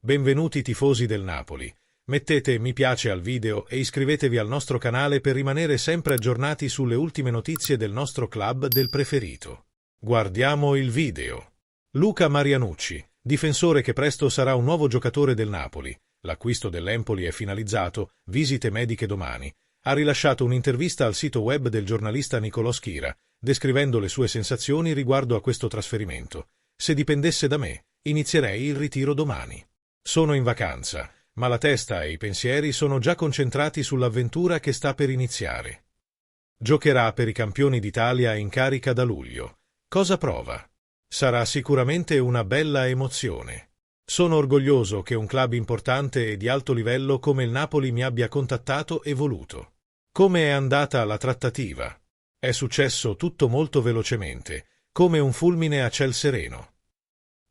Benvenuti tifosi del Napoli. Mettete mi piace al video e iscrivetevi al nostro canale per rimanere sempre aggiornati sulle ultime notizie del nostro club del preferito. Guardiamo il video. Luca Marianucci, difensore che presto sarà un nuovo giocatore del Napoli. L'acquisto dell'Empoli è finalizzato, visite mediche domani. Ha rilasciato un'intervista al sito web del giornalista Nicolò Schira, descrivendo le sue sensazioni riguardo a questo trasferimento. Se dipendesse da me, inizierei il ritiro domani. Sono in vacanza, ma la testa e i pensieri sono già concentrati sull'avventura che sta per iniziare. Giocherà per i campioni d'Italia in carica da luglio. Cosa prova? Sarà sicuramente una bella emozione. Sono orgoglioso che un club importante e di alto livello come il Napoli mi abbia contattato e voluto. Come è andata la trattativa? È successo tutto molto velocemente, come un fulmine a ciel sereno.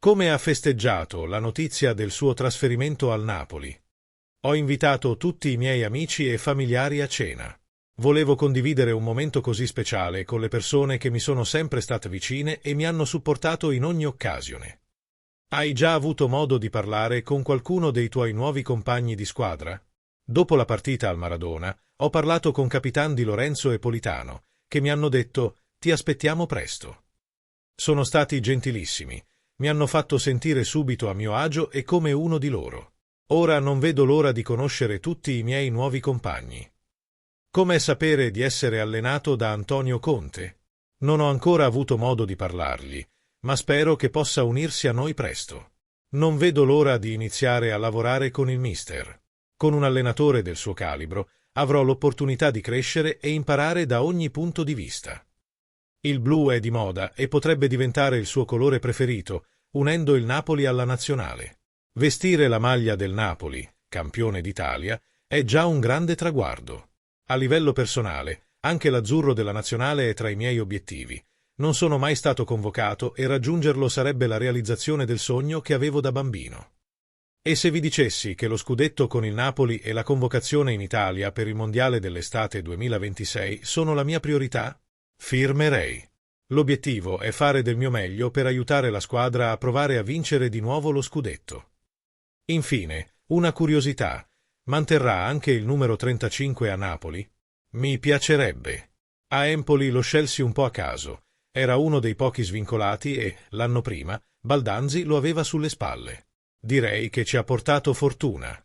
Come ha festeggiato la notizia del suo trasferimento al Napoli? Ho invitato tutti i miei amici e familiari a cena. Volevo condividere un momento così speciale con le persone che mi sono sempre state vicine e mi hanno supportato in ogni occasione. Hai già avuto modo di parlare con qualcuno dei tuoi nuovi compagni di squadra? Dopo la partita al Maradona, ho parlato con Capitan Di Lorenzo e Politano, che mi hanno detto «Ti aspettiamo presto». Sono stati gentilissimi. Mi hanno fatto sentire subito a mio agio e come uno di loro. Ora non vedo l'ora di conoscere tutti i miei nuovi compagni. Com'è sapere di essere allenato da Antonio Conte? Non ho ancora avuto modo di parlargli, ma spero che possa unirsi a noi presto. Non vedo l'ora di iniziare a lavorare con il mister. Con un allenatore del suo calibro avrò l'opportunità di crescere e imparare da ogni punto di vista. Il blu è di moda e potrebbe diventare il suo colore preferito, unendo il Napoli alla nazionale. Vestire la maglia del Napoli, campione d'Italia, è già un grande traguardo. A livello personale, anche l'azzurro della nazionale è tra i miei obiettivi. Non sono mai stato convocato e raggiungerlo sarebbe la realizzazione del sogno che avevo da bambino. E se vi dicessi che lo scudetto con il Napoli e la convocazione in Italia per il Mondiale dell'estate 2026 sono la mia priorità? Firmerei. L'obiettivo è fare del mio meglio per aiutare la squadra a provare a vincere di nuovo lo scudetto. Infine, una curiosità. Manterrà anche il numero 35 a Napoli? Mi piacerebbe. A Empoli lo scelsi un po' a caso. Era uno dei pochi svincolati e, l'anno prima, Baldanzi lo aveva sulle spalle. Direi che ci ha portato fortuna.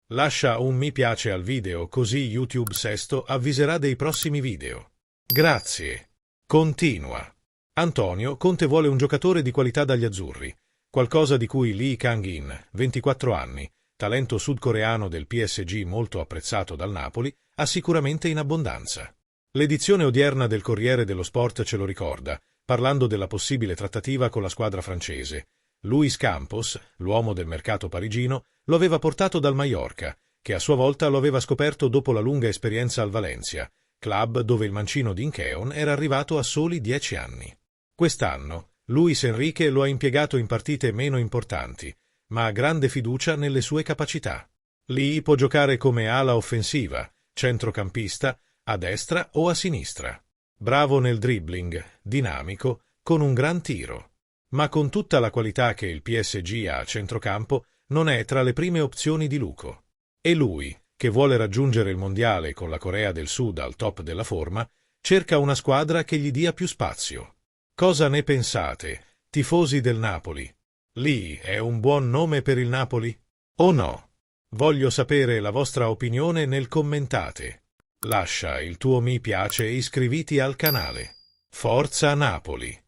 Lascia un mi piace al video così YouTube Sesto avviserà dei prossimi video. Grazie. Continua. Antonio Conte vuole un giocatore di qualità dagli azzurri, qualcosa di cui Lee Kang-in, 24 anni, talento sudcoreano del PSG molto apprezzato dal Napoli, ha sicuramente in abbondanza. L'edizione odierna del Corriere dello Sport ce lo ricorda, parlando della possibile trattativa con la squadra francese. Luis Campos, l'uomo del mercato parigino, lo aveva portato dal Mallorca, che a sua volta lo aveva scoperto dopo la lunga esperienza al Valencia, club dove il mancino Dincheon era arrivato a soli 10 anni. Quest'anno, Luis Enrique lo ha impiegato in partite meno importanti, ma ha grande fiducia nelle sue capacità. Lì può giocare come ala offensiva, centrocampista, a destra o a sinistra. Bravo nel dribbling, dinamico, con un gran tiro. Ma con tutta la qualità che il PSG ha a centrocampo, non è tra le prime opzioni di Luco. E lui, che vuole raggiungere il mondiale con la Corea del Sud al top della forma, cerca una squadra che gli dia più spazio. Cosa ne pensate, tifosi del Napoli? Lee è un buon nome per il Napoli? O no? Voglio sapere la vostra opinione nel commentate. Lascia il tuo mi piace e iscriviti al canale. Forza Napoli!